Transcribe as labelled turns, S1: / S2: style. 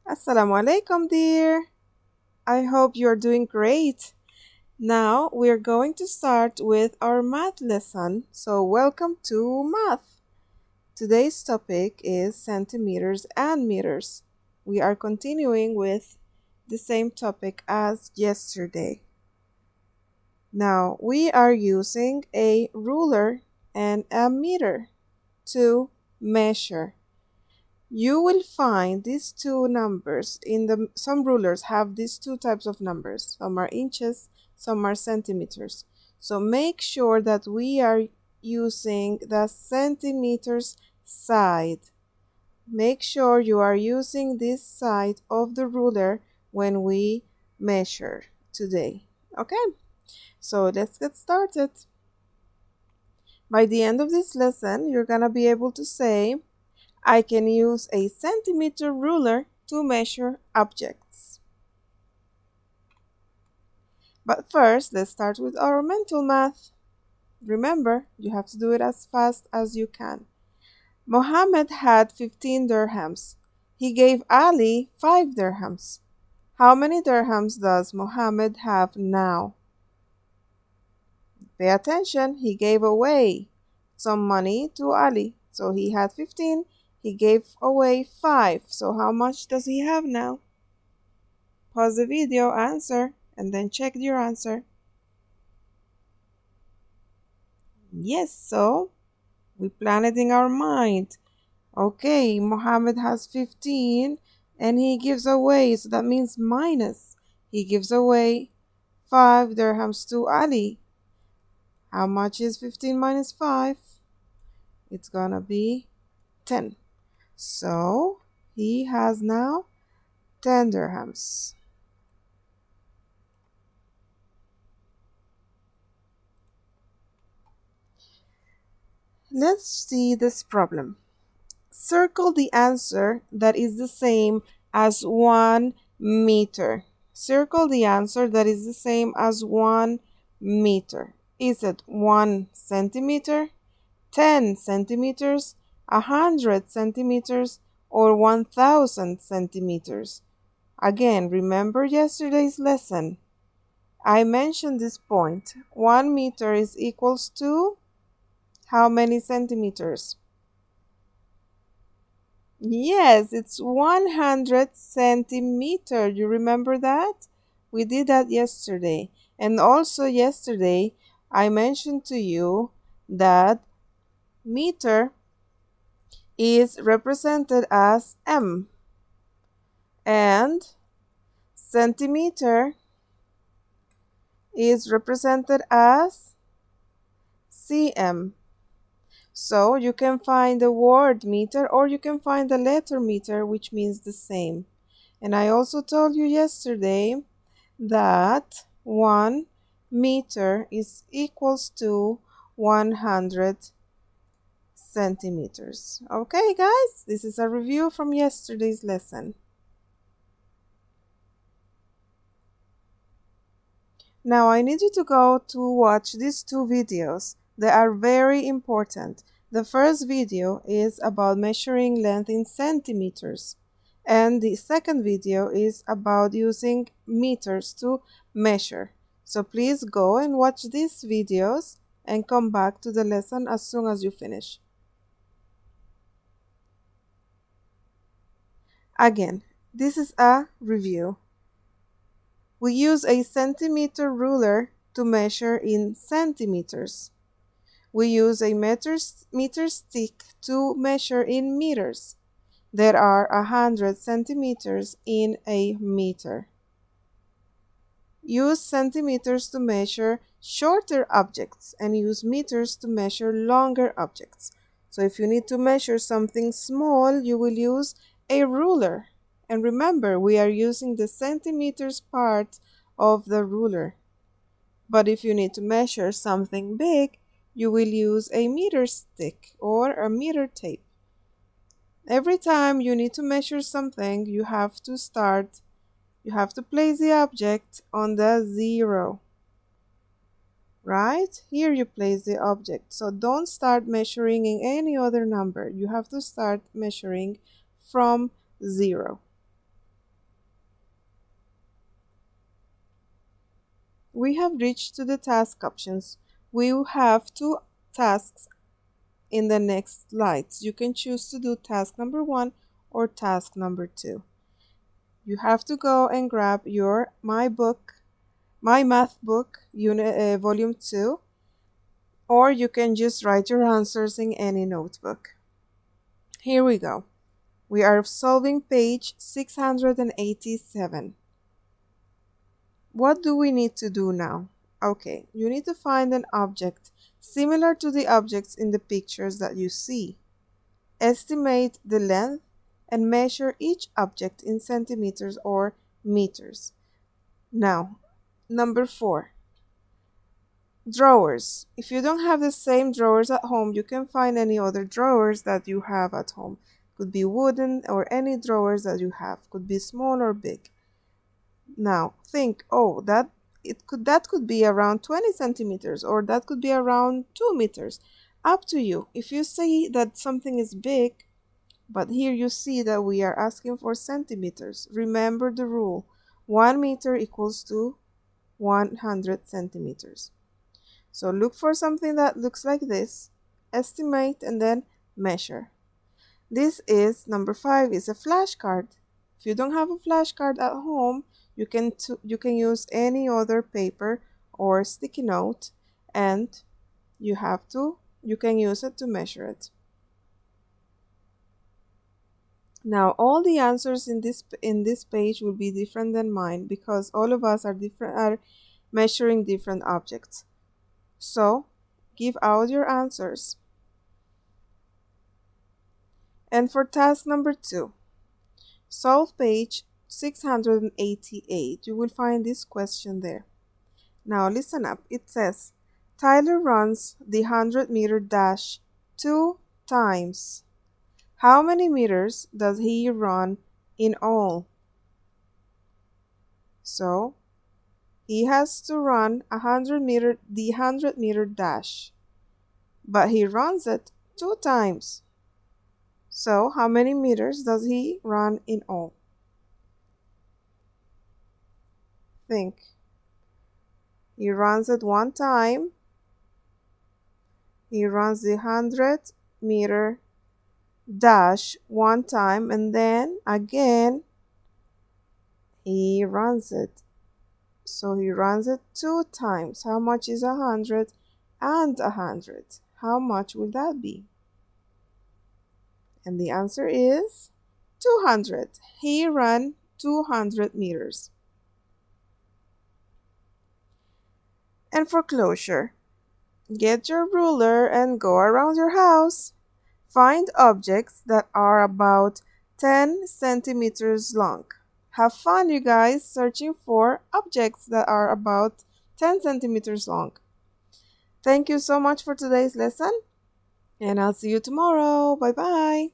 S1: Assalamu alaikum, dear. I hope you're doing great. Now we're going to start with our math lesson. So, welcome to math. Today's topic is centimeters and meters. We are continuing with the same topic as yesterday. Now, we are using a ruler and a meter to measure. You will find these two numbers some rulers have these two types of numbers. Some are inches, some are centimeters. So make sure that we are using the centimeters side. Make sure you are using this side of the ruler when we measure today. Okay? So let's get started. By the end of this lesson, you're going to be able to say, I can use a centimeter ruler to measure objects. But first, let's start with our mental math. Remember, you have to do it as fast as you can. Mohammed had 15 dirhams. He gave Ali 5 dirhams. How many dirhams does Mohammed have now? Pay attention, he gave away some money to Ali. So he had 15, he gave away 5. So how much does he have now? Pause the video, answer, and then check your answer. Yes, so we plan it in our mind. Okay, Mohammed has 15 and he gives away, so that means minus. He gives away 5 dirhams to Ali. How much is 15 minus 5? It's gonna be 10. So he has now 10 dirhams. Let's see this problem. Circle the answer that is the same as 1 meter. Circle the answer that is the same as 1 meter. Is it 1 centimeter, 10 centimeters, 100 centimeters, or 1000 centimeters? Again, remember yesterday's lesson. I mentioned this point. 1 meter is equals to how many centimeters? Yes, it's 100 centimeter. You remember that? We did that yesterday. And also yesterday, I mentioned to you that meter is represented as M and centimeter is represented as cm. So you can find the word meter or you can find the letter meter, which means the same. And I also told you yesterday that 1 meter is equals to 100 centimeters. Okay, guys, this is a review from yesterday's lesson. Now I need you to go to watch these two videos. They are very important. The first video is about measuring length in centimeters, and the second video is about using meters to measure. So please go and watch these videos and come back to the lesson as soon as you finish. Again, this is a review. We use a centimeter ruler to measure in centimeters. We use a meter stick to measure in meters. There are 100 centimeters in a meter. Use centimeters to measure shorter objects and use meters to measure longer objects. So if you need to measure something small, you will use a ruler. And remember, we are using the centimeters part of the ruler. But if you need to measure something big, you will use a meter stick or a meter tape. Every time you need to measure something, you have to place the object on the 0. Right? Here you place the object. So don't start measuring in any other number. You have to start measuring from 0. we have reached to the task options. We will have two tasks in the next slides. You can choose to do task number 1 or task number 2. You have to go and grab your My Math book, volume 2, or you can just write your answers in any notebook. Here we go. We are solving page 687. What do we need to do now? Okay, you need to find an object similar to the objects in the pictures that you see. Estimate the length and measure each object in centimeters or meters. Now, number 4. Drawers. If you don't have the same drawers at home, you can find any other drawers that you have at home. Could be wooden or any drawers that you have. Could be small or big. Now think, oh, that could be around 20 centimeters or that could be around 2 meters. Up to you. If you see that something is big, but here you see that we are asking for centimeters. Remember the rule. 1 meter equals to 100 centimeters. So look for something that looks like this. Estimate and then measure. This is number 5 is a flashcard. If you don't have a flashcard at home, you can use any other paper or sticky note, and you can use it to measure it. Now all the answers in this page will be different than mine because all of us are measuring different objects. So give out your answers. And for task number 2, solve page 688. You will find this question there. Now listen up. It says, Tyler runs the 100-meter dash 2 times. How many meters does he run in all? So he has to run the 100-meter dash, but he runs it 2 times. So how many meters does he run in all? Think. He runs it 1 time. He runs the 100-meter dash 1 time, and then again he runs it. So he runs it 2 times. How much is 100 and 100? How much will that be? And the answer is 200. He ran 200 meters. And for closure, get your ruler and go around your house. Find objects that are about 10 centimeters long. Have fun, you guys, searching for objects that are about 10 centimeters long. Thank you so much for today's lesson, and I'll see you tomorrow. Bye-bye.